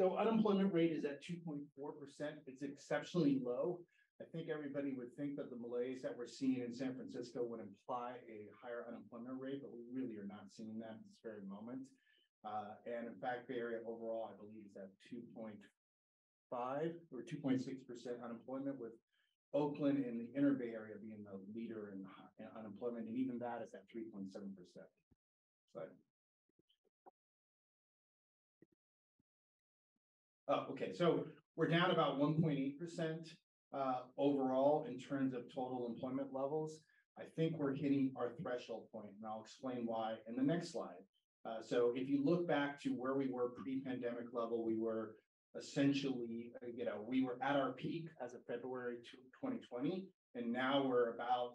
So unemployment rate is at 2.4%. It's exceptionally low. I think everybody would think that the malaise that we're seeing in San Francisco would imply a higher unemployment rate, but we really are not seeing that at this very moment. And in fact, Bay Area overall, I believe, is at 2.5 or 2.6% unemployment, with Oakland and the inner Bay Area being the leader in unemployment, and even that is at 3.7%. So, okay, so we're down about 1.8% overall in terms of total employment levels. I think we're hitting our threshold point, and I'll explain why in the next slide. So if you look back to where we were pre-pandemic level, we were essentially, we were at our peak as of February 2020, and now we're about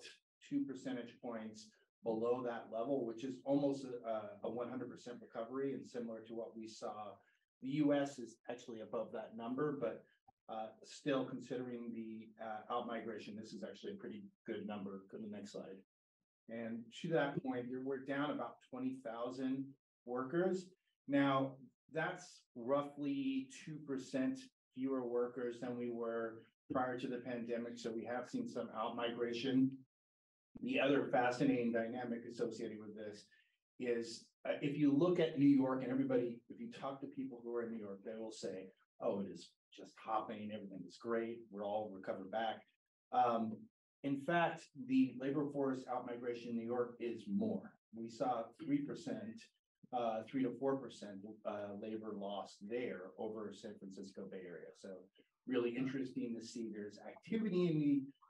2 percentage points below that level, which is almost a 100% recovery, and similar to what we saw. The US is actually above that number, but still considering the out-migration, this is actually a pretty good number. Go to the next slide. And to that point, we're down about 20,000 workers. Now, that's roughly 2% fewer workers than we were prior to the pandemic. So we have seen some out-migration. The other fascinating dynamic associated with this is if you look at New York, and everybody, if you talk to people who are in New York, they will say, oh, it is just hopping, everything is great, we're all recovered back. In fact, the labor force out-migration in New York is more. We saw 3%, 3 to 4% labor loss there over San Francisco Bay Area. So really interesting to see there's activity in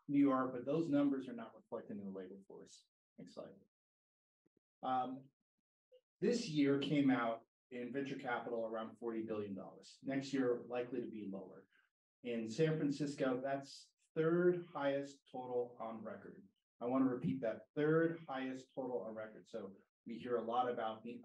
New York, but those numbers are not reflected in the labor force. Next slide. This year came out in venture capital around $40 billion. Next year, likely to be lower. In San Francisco, that's third highest total on record. I want to repeat that, third highest total on record. So we hear a lot about the,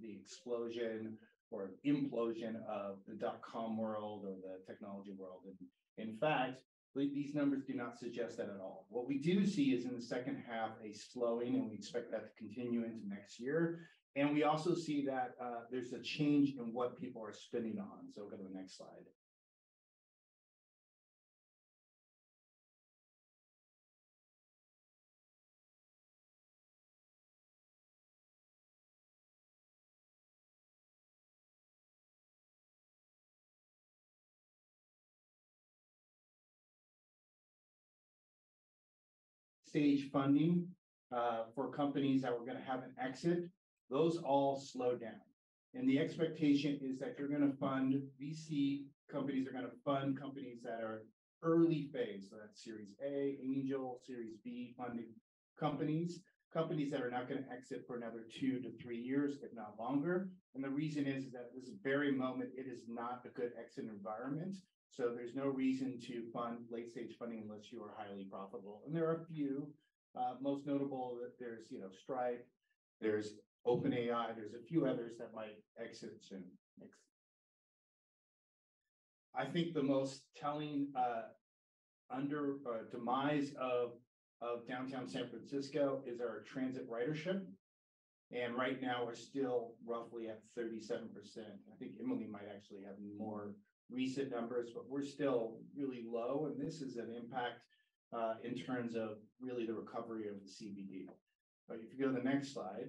the explosion or implosion of the dot-com world or the technology world. And in fact, these numbers do not suggest that at all. What we do see is in the second half, a slowing, and we expect that to continue into next year. And we also see that there's a change in what people are spending on. So go to the next slide. Stage funding for companies that were going to have an exit, those all slow down. And the expectation is that you're going to fund VC companies are going to fund companies that are early phase. So that's Series A, Angel, Series B funding companies that are not going to exit for another 2 to 3 years, if not longer. And the reason is that at this very moment, it is not a good exit environment. So there's no reason to fund late stage funding unless you are highly profitable. And there are a few, most notable that there's, Stripe, there's OpenAI, there's a few others that might exit soon. Next. I think the most telling demise of downtown San Francisco is our transit ridership. And right now we're still roughly at 37%. I think Emily might actually have more recent numbers, but we're still really low. And this is an impact in terms of really the recovery of the CBD. But if you go to the next slide,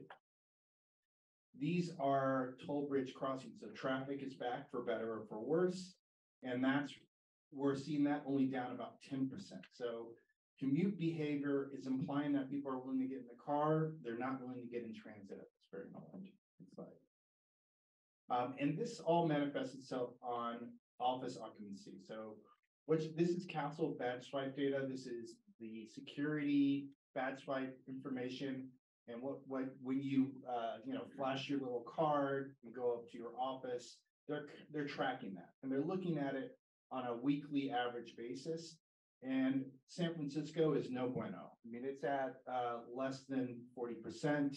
these are toll bridge crossings. So traffic is back for better or for worse. And we're seeing that only down about 10%. So commute behavior is implying that people are willing to get in the car. They're not willing to get in transit at this very moment. Next slide. And this all manifests itself on office occupancy. So this is Castle badge swipe data. This is the security badge swipe information. And when you flash your little card and go up to your office, they're tracking that, and they're looking at it on a weekly average basis. And San Francisco is no bueno. I mean, it's at less than 40%.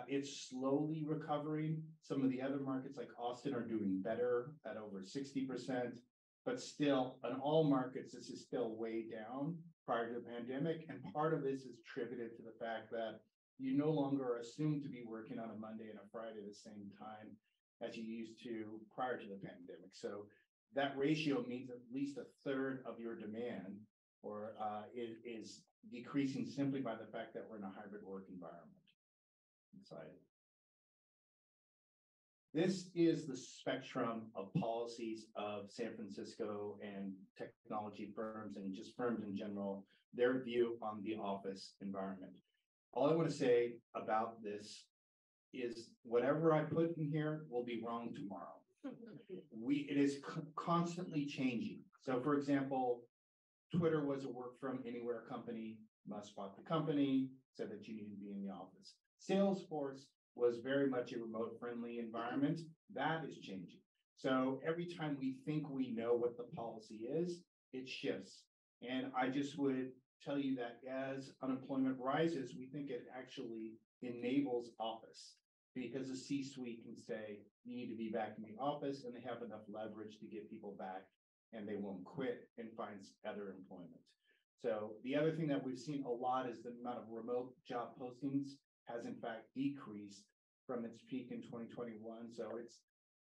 It's slowly recovering. Some of the other markets like Austin are doing better at over 60%, but still in all markets, this is still way down prior to the pandemic. And part of this is attributed to the fact that you no longer are assumed to be working on a Monday and a Friday at the same time. as you used to prior to the pandemic. So that ratio means at least a third of your demand or is decreasing simply by the fact that we're in a hybrid work environment. Inside. This is the spectrum of policies of San Francisco and technology firms and just firms in general, their view on the office environment. All I want to say about this is whatever I put in here will be wrong tomorrow. It is constantly changing. So for example, Twitter was a work from anywhere company. Musk bought the company, said that you need to be in the office. Salesforce was very much a remote friendly environment. That is changing. So every time we think we know what the policy is, it shifts. And I just would tell you that as unemployment rises, we think it actually enables office because the C-suite can say, you need to be back in the office, and they have enough leverage to get people back and they won't quit and find other employment. So the other thing that we've seen a lot is the amount of remote job postings has in fact decreased from its peak in 2021. So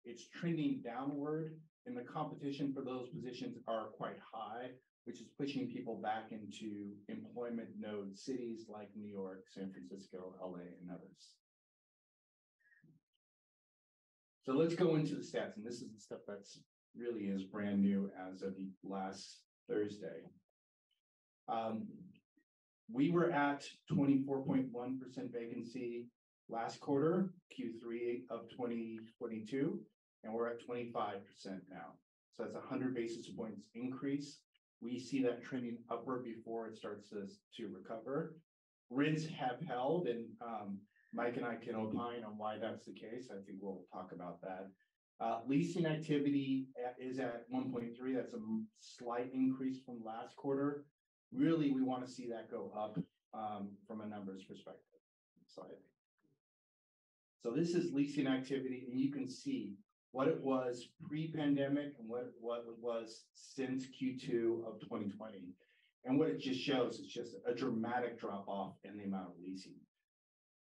it's trending downward, and the competition for those positions are quite high, which is pushing people back into employment node cities like New York, San Francisco, LA, and others. So let's go into the stats, and this is the stuff that's really is brand new as of the last Thursday. We were at 24.1% vacancy last quarter, Q3 of 2022, and we're at 25% now. So that's 100 basis points increase. We see that trending upward before it starts to recover. Rents have held, and Mike and I can opine on why that's the case. I think we'll talk about that. Leasing activity is at 1.3. That's a slight increase from last quarter. Really, we want to see that go up from a numbers perspective. Slide. So this is leasing activity, and you can see what it was pre-pandemic and what it was since Q2 of 2020. And what it just shows is just a dramatic drop off in the amount of leasing.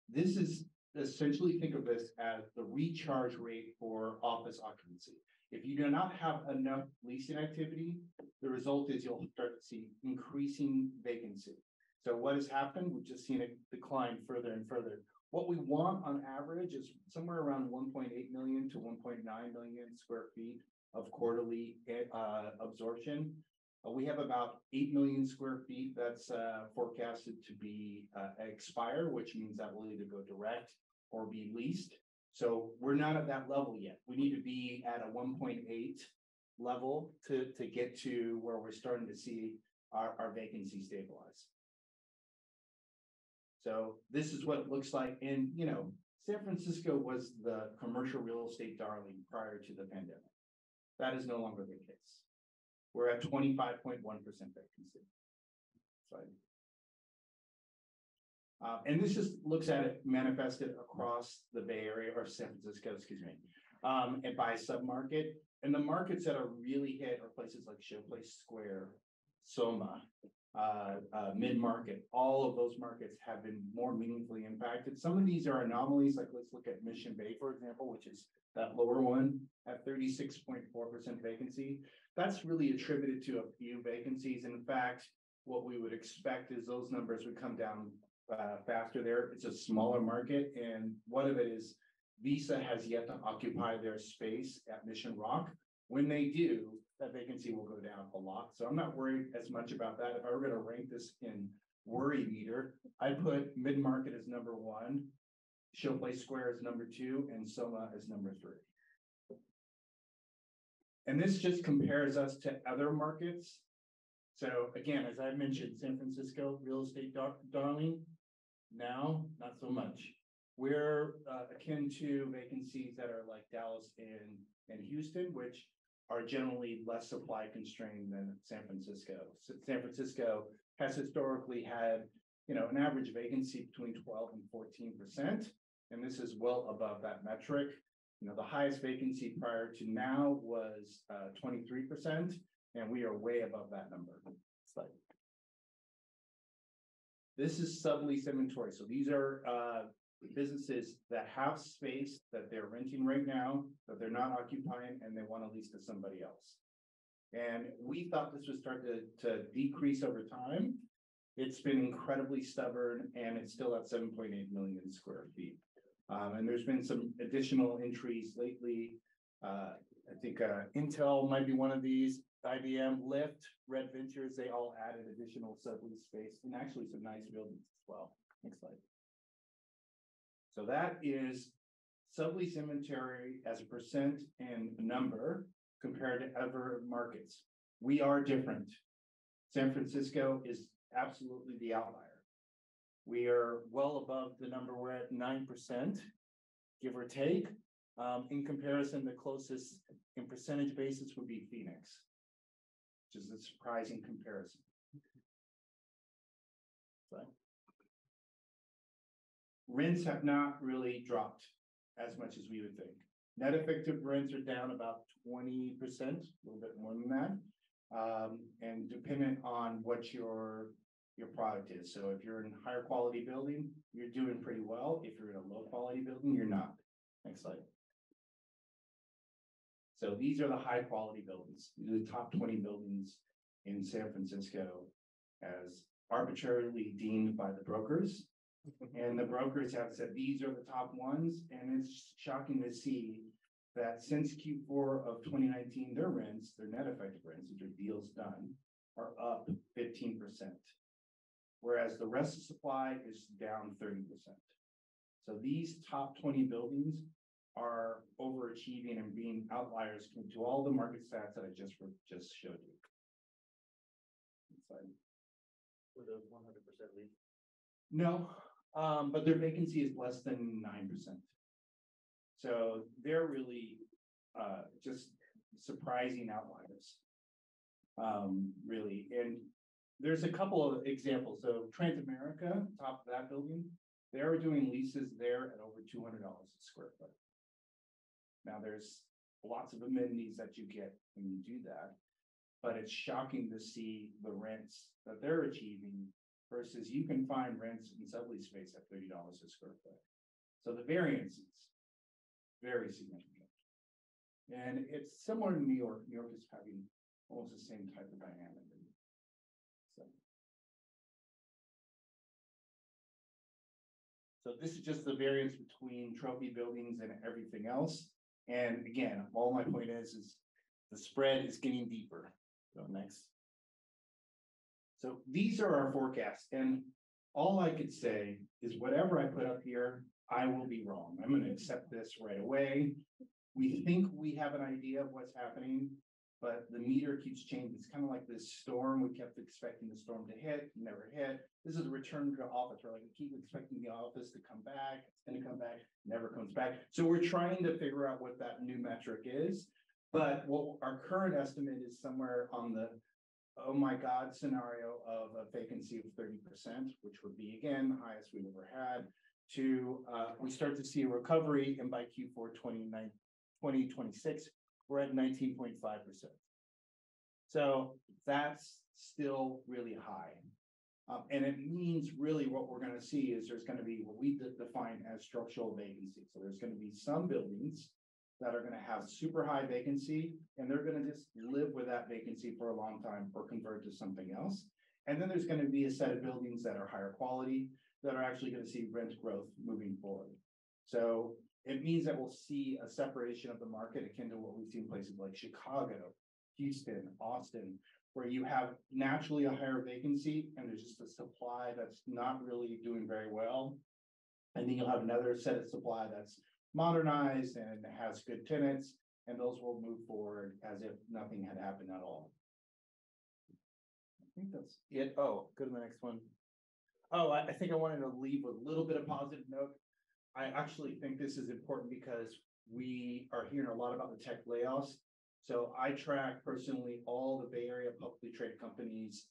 This is essentially, think of this as the recharge rate for office occupancy. If you do not have enough leasing activity, the result is you'll start to see increasing vacancy. So what has happened? We've just seen it decline further and further. What we want on average is somewhere around 1.8 million to 1.9 million square feet of quarterly absorption. We have about 8 million square feet that's forecasted to be expire, which means that will either go direct or be leased. So we're not at that level yet. We need to be at a 1.8 level to get to where we're starting to see our vacancy stabilize. So this is what it looks like. And, you know, San Francisco was the commercial real estate darling prior to the pandemic. That is no longer the case. We're at 25.1% vacancy. And this just looks at it manifested across the Bay Area or San Francisco, excuse me, and by submarket. And the markets that are really hit are places like Showplace Square, Soma, mid-market. All of those markets have been more meaningfully impacted. Some of these are anomalies, like let's look at Mission Bay, for example, which is that lower one at 36.4% vacancy. That's really attributed to a few vacancies. In fact, what we would expect is those numbers would come down faster there. It's a smaller market, and one of it is Visa has yet to occupy their space at Mission Rock. When they do, that vacancy will go down a lot. So I'm not worried as much about that. If I were going to rank this in worry meter, I'd put mid-market as number 1, Showplace Square as number 2, and Soma as number 3. And this just compares us to other markets. So again, as I mentioned, San Francisco, real estate darling. Now, not so much. We're akin to vacancies that are like Dallas and Houston, which are generally less supply constrained than San Francisco. So San Francisco has historically had, you know, an average vacancy between 12 and 14%, and this is well above that metric. You know, the highest vacancy prior to now was 23%, and we are way above that number. This is sublease inventory. So these are businesses that have space that they're renting right now, that they're not occupying, and they want to lease to somebody else. And we thought this would start to decrease over time. It's been incredibly stubborn, and it's still at 7.8 million square feet. And there's been some additional entries lately. I think Intel might be one of these, IBM, Lyft, Red Ventures, they all added additional sublease space, and actually some nice buildings as well. Next slide. So that is sublease inventory as a percent and number compared to other markets. We are different. San Francisco is absolutely the outlier. We are well above the number. We're at 9%, give or take. In comparison, the closest in percentage basis would be Phoenix, which is a surprising comparison. So, rents have not really dropped as much as we would think. Net effective rents are down about 20%, a little bit more than that, and dependent on what your product is. So if you're in a higher quality building, you're doing pretty well. If you're in a low quality building, you're not. Next slide. So these are the high quality buildings. These are the top 20 buildings in San Francisco as arbitrarily deemed by the brokers. And the brokers have said these are the top ones. And it's shocking to see that since Q4 of 2019, their rents, their net effective rents, which are deals done, are up 15%. Whereas the rest of supply is down 30%. So these top 20 buildings are overachieving and being outliers to all the market stats that I just showed you. Were those 100% leased? No, but their vacancy is less than 9%. So they're really just surprising outliers, really. And there's a couple of examples. So Transamerica, top of that building, they're doing leases there at over $200 a square foot. Now there's lots of amenities that you get when you do that, but it's shocking to see the rents that they're achieving versus you can find rents in sublease space at $30 a square foot. So the variance is very significant. And it's similar to New York. New York is having almost the same type of dynamic. So this is just the variance between trophy buildings and everything else. And again, all my point is the spread is getting deeper. So next. So these are our forecasts. And all I could say is whatever I put up here, I will be wrong. I'm going to accept this right away. We think we have an idea of what's happening, but the meter keeps changing. It's kind of like this storm. We kept expecting the storm to hit, never hit. This is a return to office. We're like, we keep expecting the office to come back. It's going to come back, never comes back. So we're trying to figure out what that new metric is. But what our current estimate is somewhere on the, oh my God, scenario of a vacancy of 30%, which would be, again, the highest we've ever had, to we start to see a recovery, and by Q4 2026, we're at 19.5%. So that's still really high. And it means really what we're going to see is there's going to be what we define as structural vacancy. So there's going to be some buildings that are going to have super high vacancy, and they're going to just live with that vacancy for a long time or convert to something else. And then there's going to be a set of buildings that are higher quality that are actually going to see rent growth moving forward. So it means that we'll see a separation of the market akin to what we see in places like Chicago, Houston, Austin, where you have naturally a higher vacancy and there's just a supply that's not really doing very well. And then you'll have another set of supply that's modernized and has good tenants, and those will move forward as if nothing had happened at all. I think that's it. Oh, go to the next one. Oh, I think I wanted to leave a little bit of positive note. I actually think this is important because we are hearing a lot about the tech layoffs. So I track personally all the Bay Area publicly traded companies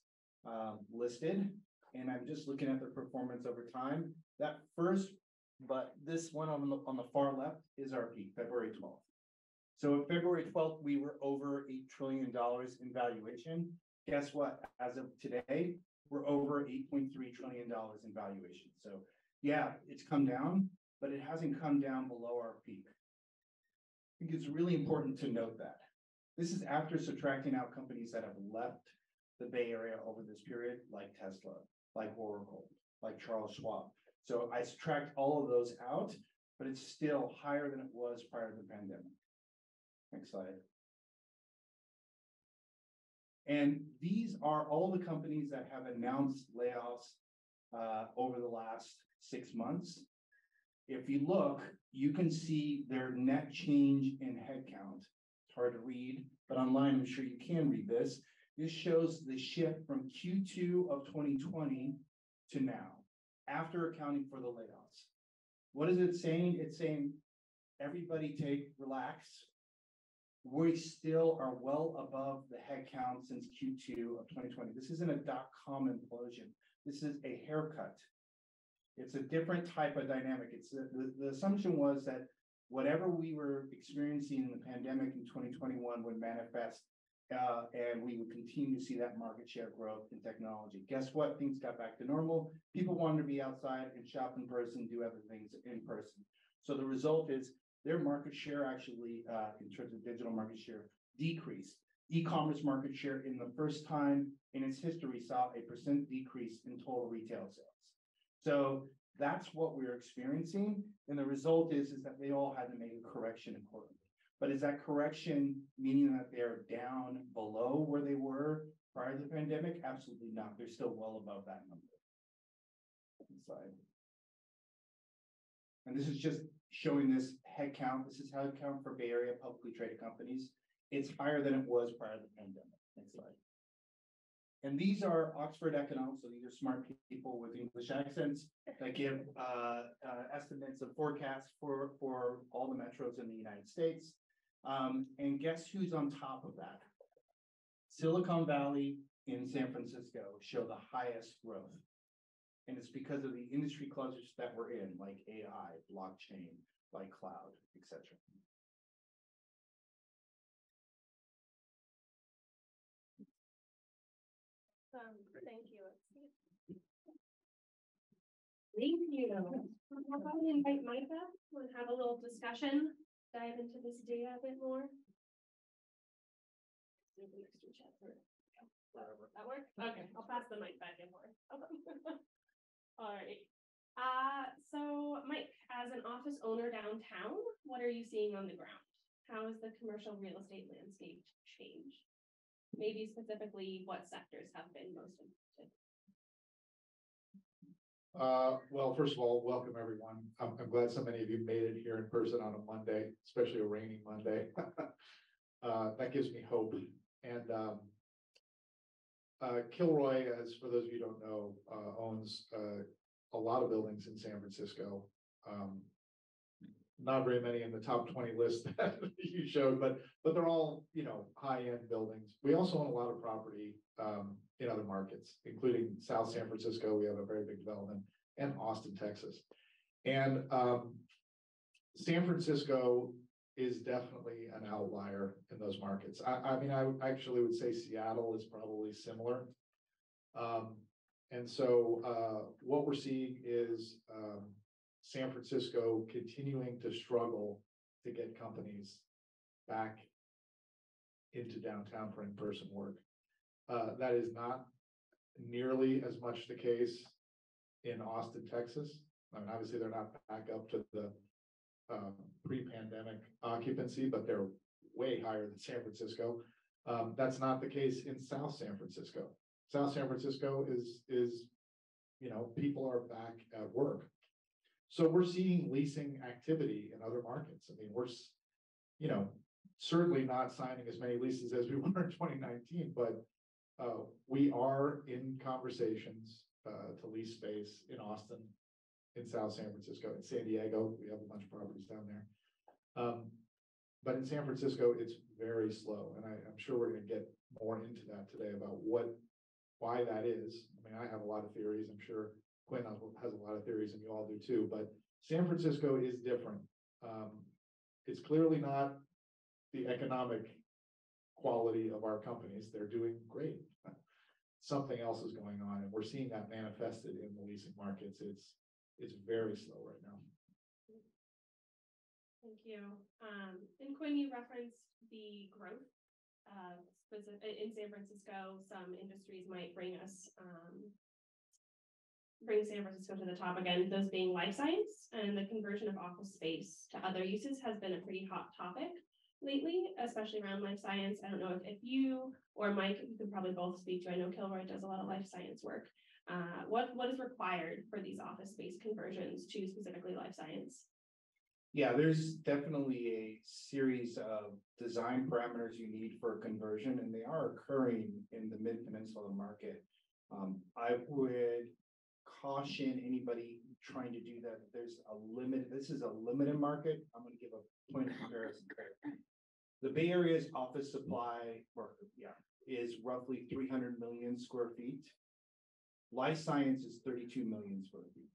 listed, and I'm just looking at their performance over time. That first, but this one on the far left is our peak, February 12th. So February 12th, we were over $8 trillion in valuation. Guess what? As of today, we're over $8.3 trillion in valuation. So yeah, it's come down, but it hasn't come down below our peak. I think it's really important to note that. This is after subtracting out companies that have left the Bay Area over this period, like Tesla, like Oracle, like Charles Schwab. So I subtract all of those out, but it's still higher than it was prior to the pandemic. Next slide. And these are all the companies that have announced layoffs over the last 6 months. If you look, you can see their net change in headcount. It's hard to read, but online I'm sure you can read this. This shows the shift from Q2 of 2020 to now, after accounting for the layoffs. What is it saying? It's saying, everybody relax. We still are well above the headcount since Q2 of 2020. This isn't a .com implosion. This is a haircut. It's a different type of dynamic. It's the assumption was that whatever we were experiencing in the pandemic in 2021 would manifest, and we would continue to see that market share growth in technology. Guess what? Things got back to normal. People wanted to be outside and shop in person, do other things in person. So the result is their market share actually, in terms of digital market share, decreased. E-commerce market share in the first time in its history saw a % decrease in total retail sales. So that's what we're experiencing. And the result is that they all had to make a correction accordingly. But is that correction meaning that they're down below where they were prior to the pandemic? Absolutely not. They're still well above that number. Slide. And this is just showing this head count. This is head count for Bay Area publicly traded companies. It's higher than it was prior to the pandemic. Next slide. And these are Oxford economics, so these are smart people with English accents that give estimates of forecasts for all the metros in the United States. And guess who's on top of that? Silicon Valley in San Francisco show the highest growth. And it's because of the industry clusters that we're in, like AI, blockchain, like cloud, etc. Thank you. Thank you. I'll probably invite Micah and have a little discussion, dive into this data a bit more. That work? Okay, I'll pass the mic back and forth. All right. So Mike, as an office owner downtown, what are you seeing on the ground? How has the commercial real estate landscape changed? Maybe specifically, what sectors have been most impacted? Well, first of all, welcome everyone. I'm glad so many of you made it here in person on a Monday, especially a rainy Monday. That gives me hope. And Kilroy, as for those of you who don't know, owns a lot of buildings in San Francisco. Not very many in the top 20 list that you showed, but they're all, high-end buildings. We also own a lot of property in other markets, including South San Francisco. We have a very big development, and Austin, Texas. And San Francisco is definitely an outlier in those markets. I mean, I actually would say Seattle is probably similar. And so what we're seeing is San Francisco continuing to struggle to get companies back into downtown for in-person work. That is not nearly as much the case in Austin, Texas. I mean, obviously they're not back up to the pre-pandemic occupancy, but they're way higher than San Francisco. That's not the case in South San Francisco. South San Francisco is people are back at work. So we're seeing leasing activity in other markets. I mean, we're, certainly not signing as many leases as we were in 2019, but we are in conversations to lease space in Austin, in South San Francisco, in San Diego. We have a bunch of properties down there. But in San Francisco, it's very slow. And I'm sure we're going to get more into that today about why that is. I mean, I have a lot of theories. I'm sure Quinn has a lot of theories, and you all do too, but San Francisco is different. It's clearly not the economic quality of our companies. They're doing great. Something else is going on, and we're seeing that manifested in the leasing markets. It's very slow right now. Thank you. And Quinn, you referenced the growth. In San Francisco, some industries might bring San Francisco to the top again, those being life science, and the conversion of office space to other uses has been a pretty hot topic lately, especially around life science. I don't know if you or Mike, you could probably both speak to, I know Kilroy does a lot of life science work. What is required for these office space conversions to specifically life science? Yeah, there's definitely a series of design parameters you need for conversion, and they are occurring in the mid-peninsula market. I would caution anybody trying to do that. There's a limit. This is a limited market. I'm going to give a point of comparison. The Bay Area's office supply, is roughly 300 million square feet. Life science is 32 million square feet.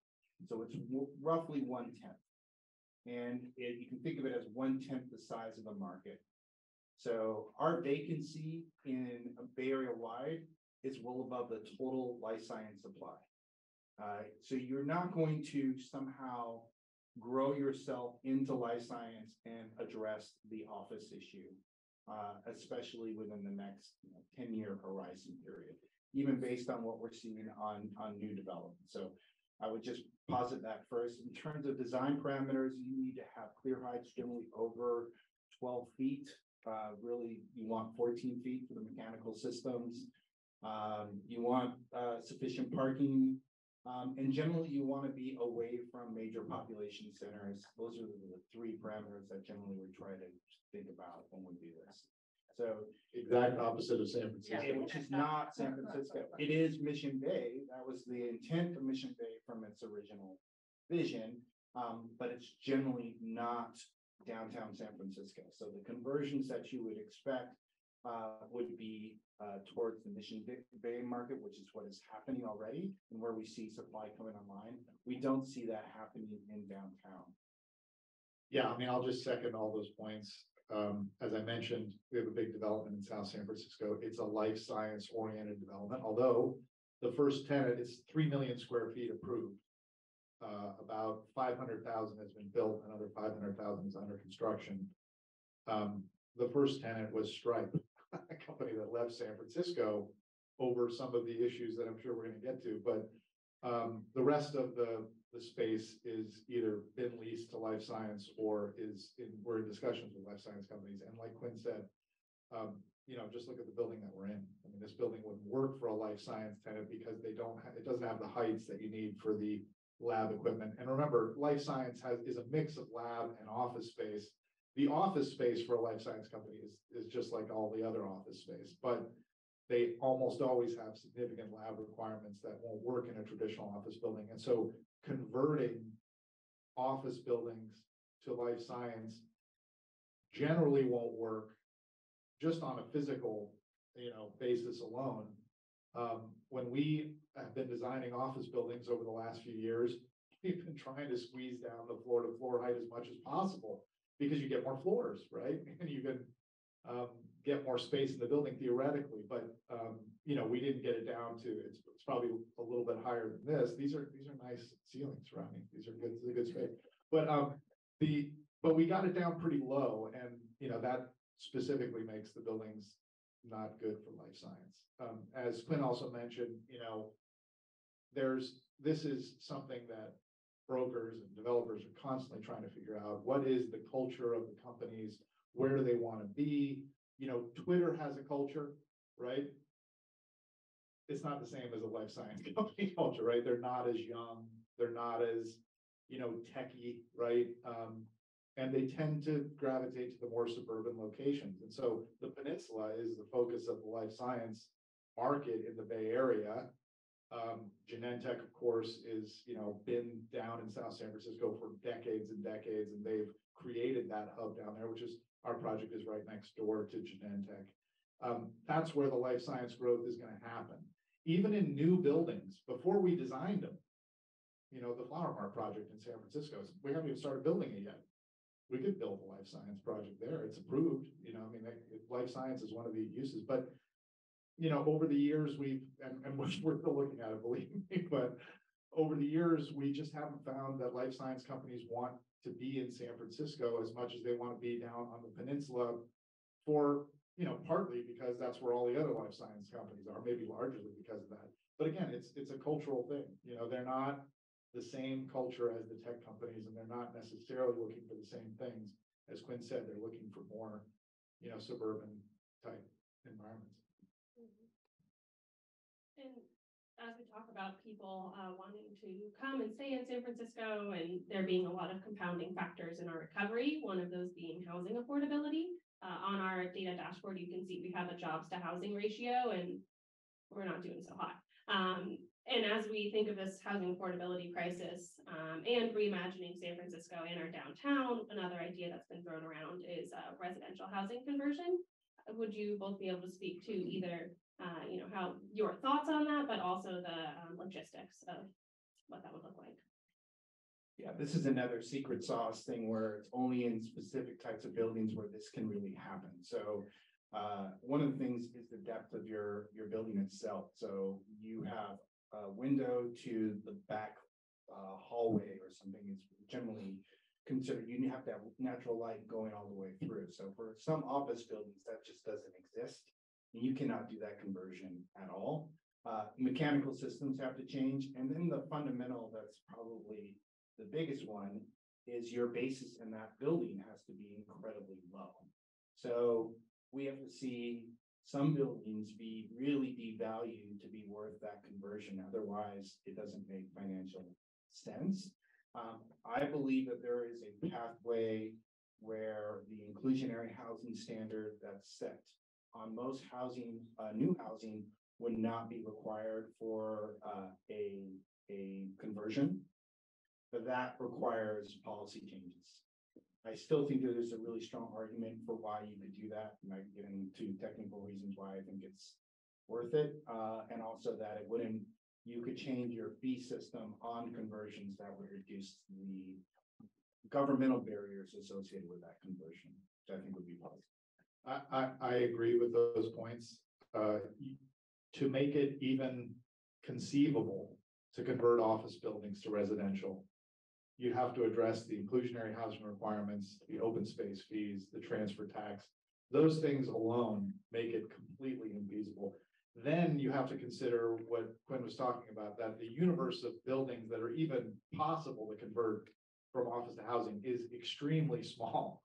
So it's roughly 1/10. And you can think of it as 1/10 the size of the market. So our vacancy in Bay Area wide is well above the total life science supply. So you're not going to somehow grow yourself into life science and address the office issue, especially within the next 10-year horizon period, even based on what we're seeing on new development. So I would just posit that first. In terms of design parameters, you need to have clear heights generally over 12 feet. Really, you want 14 feet for the mechanical systems. You want sufficient parking. And generally, you want to be away from major population centers. Those are the three parameters that generally we try to think about when we do this. So Exact opposite of San Francisco. which is not San Francisco. It is Mission Bay. That was the intent of Mission Bay from its original vision. But it's generally not downtown San Francisco. So the conversions that you would expect would be towards the Mission Bay market, which is what is happening already and where we see supply coming online. We don't see that happening in downtown. Yeah, I mean, I'll just second all those points. As I mentioned, we have a big development in South San Francisco. It's a life science oriented development, although the first tenant is 3 million square feet approved. About 500,000 has been built, another 500,000 is under construction. The first tenant was Stripe, a company that left San Francisco over some of the issues that I'm sure we're going to get to, but the rest of the space is either been leased to life science or we're in discussions with life science companies. And like Quinn said, just look at the building that we're in. I mean, this building wouldn't work for a life science tenant because it doesn't have the heights that you need for the lab equipment. And remember, life science is a mix of lab and office space. The office space for a life science company is just like all the other office space, but they almost always have significant lab requirements that won't work in a traditional office building. And so converting office buildings to life science generally won't work just on a physical, basis alone. When we have been designing office buildings over the last few years, we've been trying to squeeze down the floor to floor height as much as possible because you get more floors, right? And you can get more space in the building theoretically, but we didn't get it down to it's probably a little bit higher than this. These are nice ceilings surrounding. These are good. This is a good space. But we got it down pretty low, and that specifically makes the buildings not good for life science. As Quinn also mentioned, this is something that brokers and developers are constantly trying to figure out. What is the culture of the companies? Where do they want to be? Twitter has a culture, right? It's not the same as a life science company culture, right? They're not as young. They're not as, techie, right? And they tend to gravitate to the more suburban locations. And so the peninsula is the focus of the life science market in the Bay Area. Genentech, of course, is, been down in South San Francisco for decades and decades, and they've created that hub down there, which is our project is right next door to Genentech. That's where the life science growth is going to happen. Even in new buildings, before we designed them, the Flower Mart project in San Francisco, we haven't even started building it yet. We could build a life science project there. It's approved, life science is one of the uses, but over the years and we're still looking at it, believe me, but over the years, we just haven't found that life science companies want to be in San Francisco as much as they want to be down on the peninsula for, partly because that's where all the other life science companies are, maybe largely because of that. But again, it's a cultural thing, they're not the same culture as the tech companies, and they're not necessarily looking for the same things. As Quinn said, they're looking for more, suburban type environments. And as we talk about people wanting to come and stay in San Francisco, and there being a lot of compounding factors in our recovery, one of those being housing affordability. On our data dashboard, you can see we have a jobs to housing ratio, and we're not doing so hot. And as we think of this housing affordability crisis and reimagining San Francisco and our downtown, another idea that's been thrown around is residential housing conversion. Would you both be able to speak to either how your thoughts on that, but also the logistics of what that would look like? Yeah, this is another secret sauce thing where it's only in specific types of buildings where this can really happen. So one of the things is the depth of your building itself. So you have a window to the back hallway or something is generally considered, you have to have natural light going all the way through. So for some office buildings, that just doesn't exist. You cannot do that conversion at all. Mechanical systems have to change. And then the fundamental, that's probably the biggest one, is your basis in that building has to be incredibly low. So we have to see some buildings be really devalued to be worth that conversion. Otherwise, it doesn't make financial sense. I believe that there is a pathway where the inclusionary housing standard that's set on most housing, new housing, would not be required for a conversion, but that requires policy changes. I still think that there's a really strong argument for why you could do that. And I can get into technical reasons why I think it's worth it. And also that it wouldn't, you could change your fee system on conversions that would reduce the governmental barriers associated with that conversion, which I think would be positive. I agree with those points. To make it even conceivable to convert office buildings to residential, you have to address the inclusionary housing requirements, the open space fees, the transfer tax. Those things alone make it completely infeasible. Then you have to consider what Quinn was talking about, that the universe of buildings that are even possible to convert from office to housing is extremely small.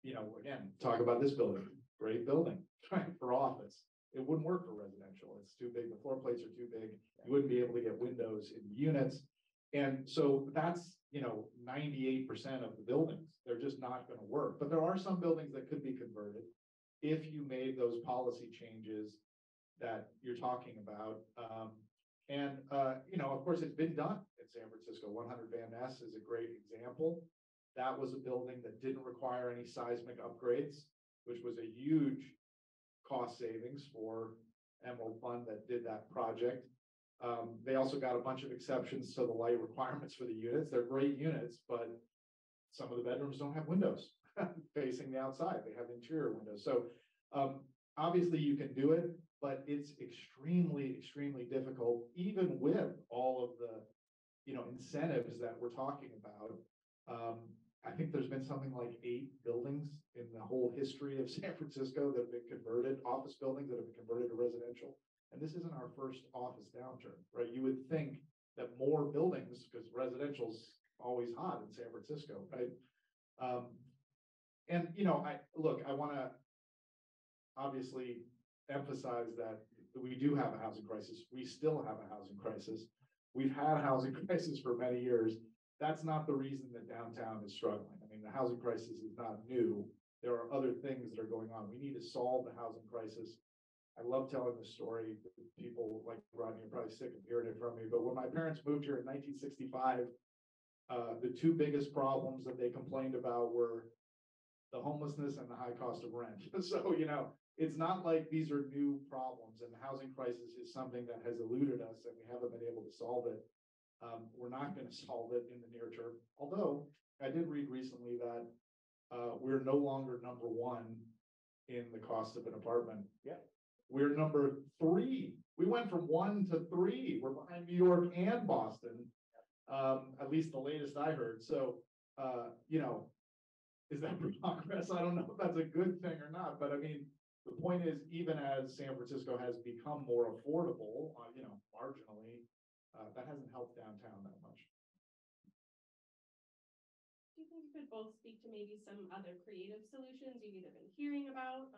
Again, talk about this building, great building, right, for office. It wouldn't work for residential. It's too big. The floor plates are too big. You wouldn't be able to get windows in units. And so that's, 98% of the buildings. They're just not going to work. But there are some buildings that could be converted if you made those policy changes that you're talking about. Of course, it's been done in San Francisco. 100 Van Ness is a great example. That was a building that didn't require any seismic upgrades, which was a huge cost savings for Emerald Fund that did that project. They also got a bunch of exceptions to the light requirements for the units. They're great units, but some of the bedrooms don't have windows facing the outside. They have interior windows. So obviously you can do it, but it's extremely, extremely difficult, even with all of the, incentives that we're talking about. I think there's been something like 8 buildings in the whole history of San Francisco that have been converted, office buildings that have been converted to residential. And this isn't our first office downturn, right? You would think that more buildings, because residential's always hot in San Francisco, right? I want to obviously emphasize that we do have a housing crisis. We still have a housing crisis. We've had a housing crisis for many years. That's not the reason that downtown is struggling. I mean, the housing crisis is not new. There are other things that are going on. We need to solve the housing crisis. I love telling this story. People like Rodney are probably sick of hearing it from me, but when my parents moved here in 1965, the 2 biggest problems that they complained about were the homelessness and the high cost of rent. So, it's not like these are new problems, and the housing crisis is something that has eluded us and we haven't been able to solve it. We're not going to solve it in the near term. Although I did read recently that we're no longer number 1 in the cost of an apartment. Yeah. We're number 3. We went from 1 to 3. We're behind New York and Boston. At least the latest I heard. So you know, is that progress? I don't know if that's a good thing or not, but I mean, the point is, even as San Francisco has become more affordable, you know, marginally, that hasn't helped downtown that much. Do you think you could both speak to maybe some other creative solutions you've either been hearing about,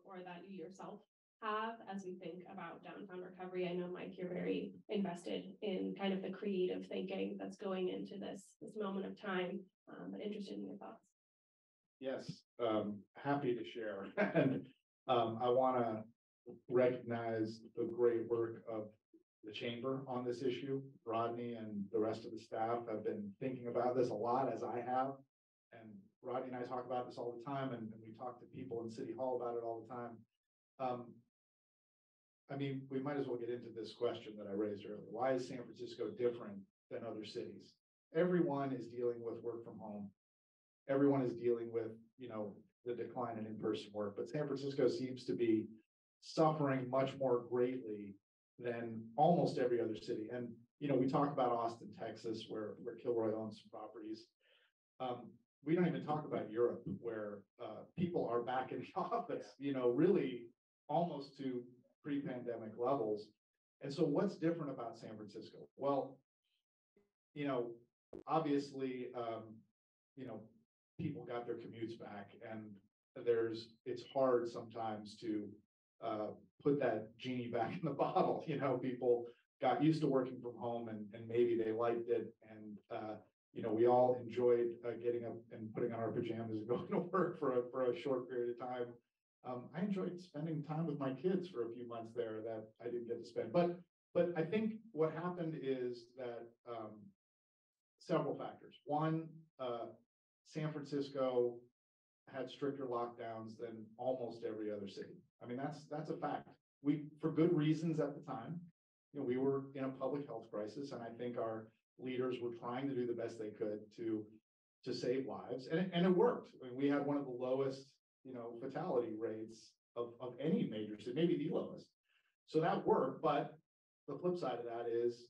or that you yourself have as we think about downtown recovery? I know, Mike, you're very invested in kind of the creative thinking that's going into this moment of time, but interested in your thoughts. Yes, happy to share. And I want to recognize the great work of the chamber on this issue. Rodney and the rest of the staff have been thinking about this a lot, as I have. And Rodney and I talk about this all the time, and we talk to people in City Hall about it all the time. I mean, we might as well get into this question that I raised earlier. Why is San Francisco different than other cities? Everyone is dealing with work from home. Everyone is dealing with, you know, the decline in in-person work, but San Francisco seems to be suffering much more greatly than almost every other city. And, you know, we talk about Austin, Texas, where Kilroy owns some properties. We don't even talk about Europe, where people are back in the office, you know, really almost to pre-pandemic levels. And so what's different about San Francisco? Well, you know, obviously, you know, people got their commutes back, and it's hard sometimes to put that genie back in the bottle. You know, people got used to working from home, and maybe they liked it. And, you know, we all enjoyed getting up and putting on our pajamas and going to work for a short period of time. I enjoyed spending time with my kids for a few months there that I didn't get to spend. But I think what happened is that several factors. One, San Francisco had stricter lockdowns than almost every other city. I mean, that's a fact. For good reasons at the time, you know, we were in a public health crisis, and I think our leaders were trying to do the best they could to save lives, and it worked. I mean, we had one of the lowest, you know, fatality rates of any major city, maybe the lowest. So that worked, but the flip side of that is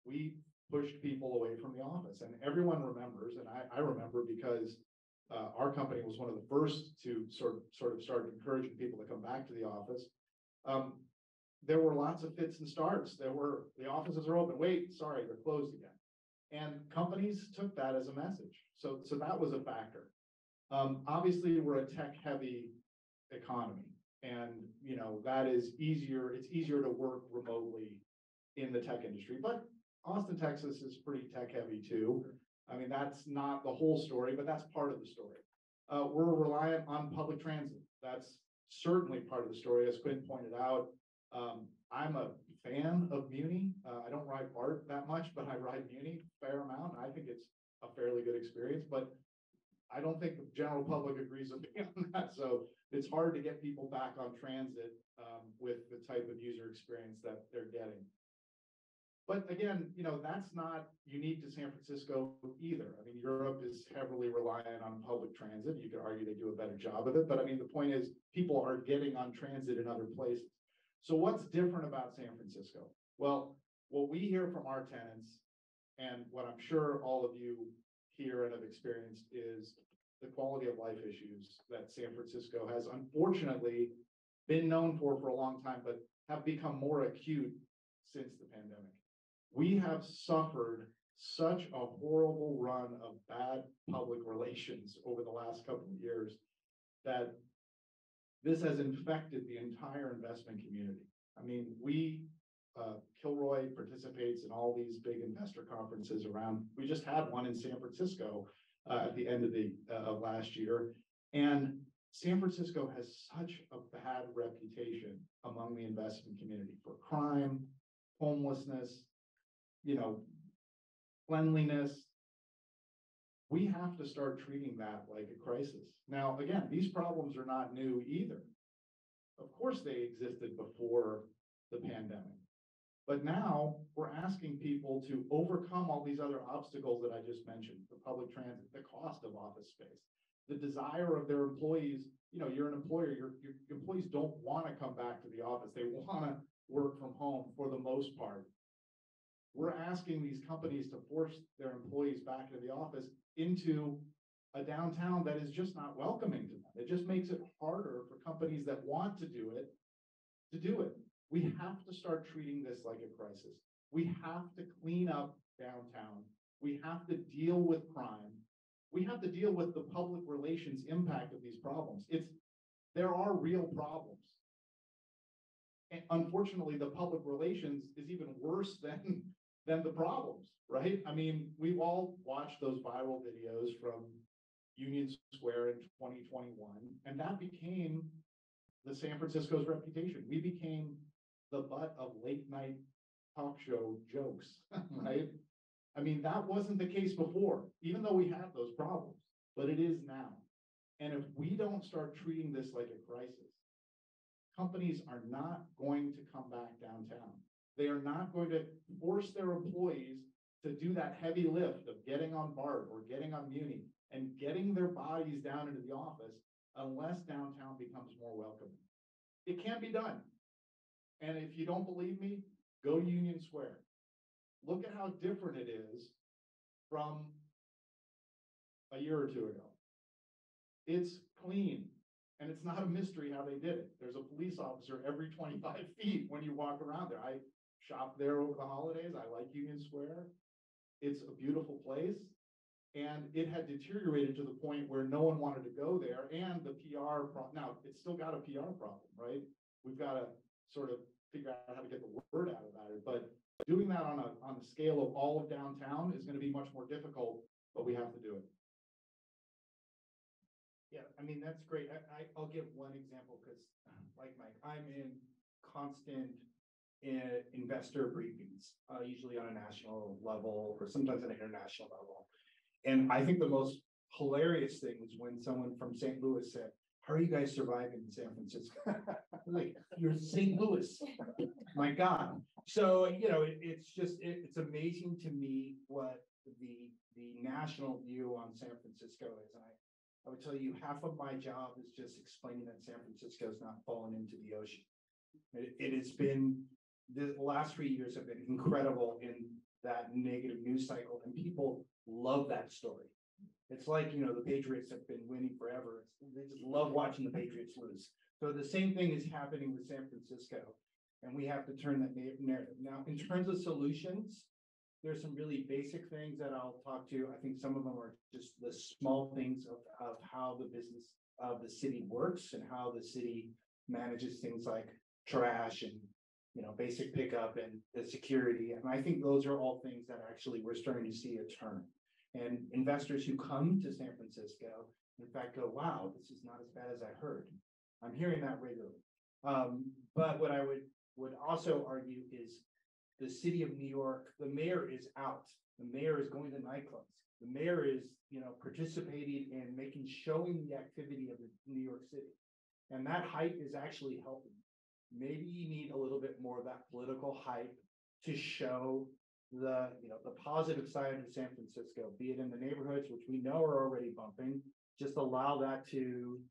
we pushed people away from the office, and everyone remembers, and I remember because our company was one of the first to sort of start encouraging people to come back to the office. There were lots of fits and starts. The offices are open. Wait, sorry, they're closed again. And companies took that as a message. So that was a factor. Obviously, we're a tech-heavy economy, and you know that is easier. It's easier to work remotely in the tech industry, but Austin, Texas is pretty tech-heavy too. I mean, that's not the whole story, but that's part of the story. We're reliant on public transit. That's certainly part of the story, as Quinn pointed out. I'm a fan of Muni. I don't ride BART that much, but I ride Muni a fair amount. I think it's a fairly good experience, but I don't think the general public agrees with me on that. So it's hard to get people back on transit with the type of user experience that they're getting. But again, you know, that's not unique to San Francisco either. I mean, Europe is heavily reliant on public transit. You could argue they do a better job of it, but I mean, the point is people are getting on transit in other places. So what's different about San Francisco? Well, what we hear from our tenants, and what I'm sure all of you hear and have experienced, is the quality of life issues that San Francisco has unfortunately been known for a long time, but have become more acute since the pandemic. We have suffered such a horrible run of bad public relations over the last couple of years that this has infected the entire investment community. I mean, Kilroy participates in all these big investor conferences around. We just had one in San Francisco at the end of last year. And San Francisco has such a bad reputation among the investment community for crime, homelessness, you know, cleanliness. We have to start treating that like a crisis. Now, again, these problems are not new either. Of course, they existed before the pandemic. But now we're asking people to overcome all these other obstacles that I just mentioned: the public transit, the cost of office space, the desire of their employees. You know, you're an employer, your employees don't want to come back to the office. They want to work from home for the most part. we're asking these companies to force their employees back into the office into a downtown that is just not welcoming to them. It just makes it harder for companies that want to do it to do it. We have to start treating this like a crisis. We have to clean up downtown. We have to deal with crime. We have to deal with the public relations impact of these problems. There are real problems. And unfortunately, the public relations is even worse than the problems, right? I mean, we've all watched those viral videos from Union Square in 2021, and that became the San Francisco's reputation. We became the butt of late night talk show jokes, right? I mean, that wasn't the case before, even though we have those problems, but it is now. And if we don't start treating this like a crisis, companies are not going to come back downtown. They are not going to force their employees to do that heavy lift of getting on BART or getting on Muni and getting their bodies down into the office unless downtown becomes more welcoming. It can't be done. And if you don't believe me, go to Union Square. Look at how different it is from a year or two ago. It's clean, and it's not a mystery how they did it. There's a police officer every 25 feet when you walk around there. I shopped there over the holidays. I like Union Square. It's a beautiful place. And it had deteriorated to the point where no one wanted to go there. And the PR problem, now it's still got a PR problem, right? We've got to sort of figure out how to get the word out about it. But doing that on the scale of all of downtown is going to be much more difficult, but we have to do it. Yeah, I mean, that's great. I'll give one example because, like Mike, I'm in constant investor briefings, usually on a national level or sometimes at an international level. And I think the most hilarious thing was when someone from St. Louis said, "How are you guys surviving in San Francisco?" Like, you're St. Louis. My God. So, you know, it's amazing to me what the national view on San Francisco is. And I would tell you half of my job is just explaining that San Francisco is not fallen into the ocean. It has been, the last 3 years have been incredible in that negative news cycle, and people love that story. It's like, you know, the Patriots have been winning forever. They just love watching the Patriots lose. So the same thing is happening with San Francisco, and we have to turn that narrative. Now, in terms of solutions, there's some really basic things that I'll talk to. I think some of them are just the small things of how the business of the city works and how the city manages things like trash and, you know, basic pickup and the security. And I think those are all things that actually we're starting to see a turn. And investors who come to San Francisco, in fact, go, "Wow, this is not as bad as I heard." I'm hearing that regularly. But what I would also argue is the city of New York, the mayor is out. The mayor is going to nightclubs. The mayor is, you know, participating and showing the activity of the New York City. And that hype is actually helping. Maybe you need a little bit more of that political hype to show the positive side of San Francisco, be it in the neighborhoods, which we know are already bumping. Just allow that to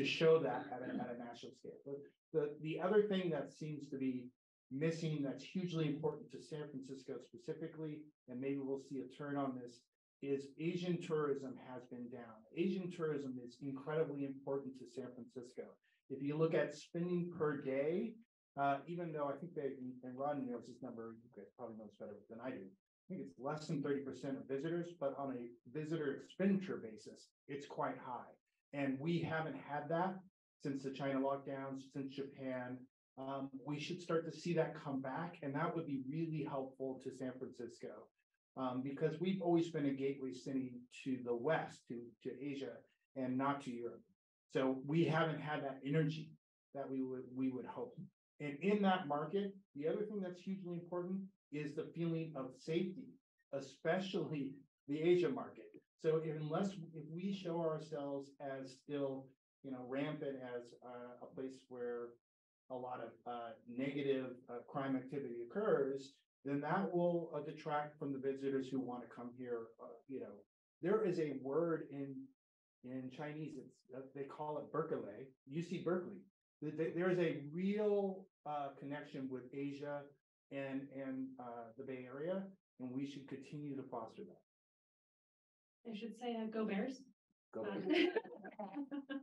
show that at a national scale. But the other thing that seems to be missing that's hugely important to San Francisco specifically, and maybe we'll see a turn on this, is Asian tourism has been down. Asian tourism is incredibly important to San Francisco. If you look at spending per day, even though I think and Ron knows this number, you guys probably know this better than I do. I think it's less than 30% of visitors, but on a visitor expenditure basis, it's quite high. And we haven't had that since the China lockdowns, since Japan. We should start to see that come back, and that would be really helpful to San Francisco, because we've always been a gateway city to the West, to Asia, and not to Europe. So we haven't had that energy that we would hope. And in that market, the other thing that's hugely important is the feeling of safety, especially the Asia market. So if we show ourselves as still, you know, rampant as a place where a lot of negative crime activity occurs, then that will detract from the visitors who want to come here. You know, there is a word in Chinese, they call it Berkeley, UC Berkeley. There is a real connection with Asia and the Bay Area, and we should continue to foster that. I should say, go Bears. Go. Uh,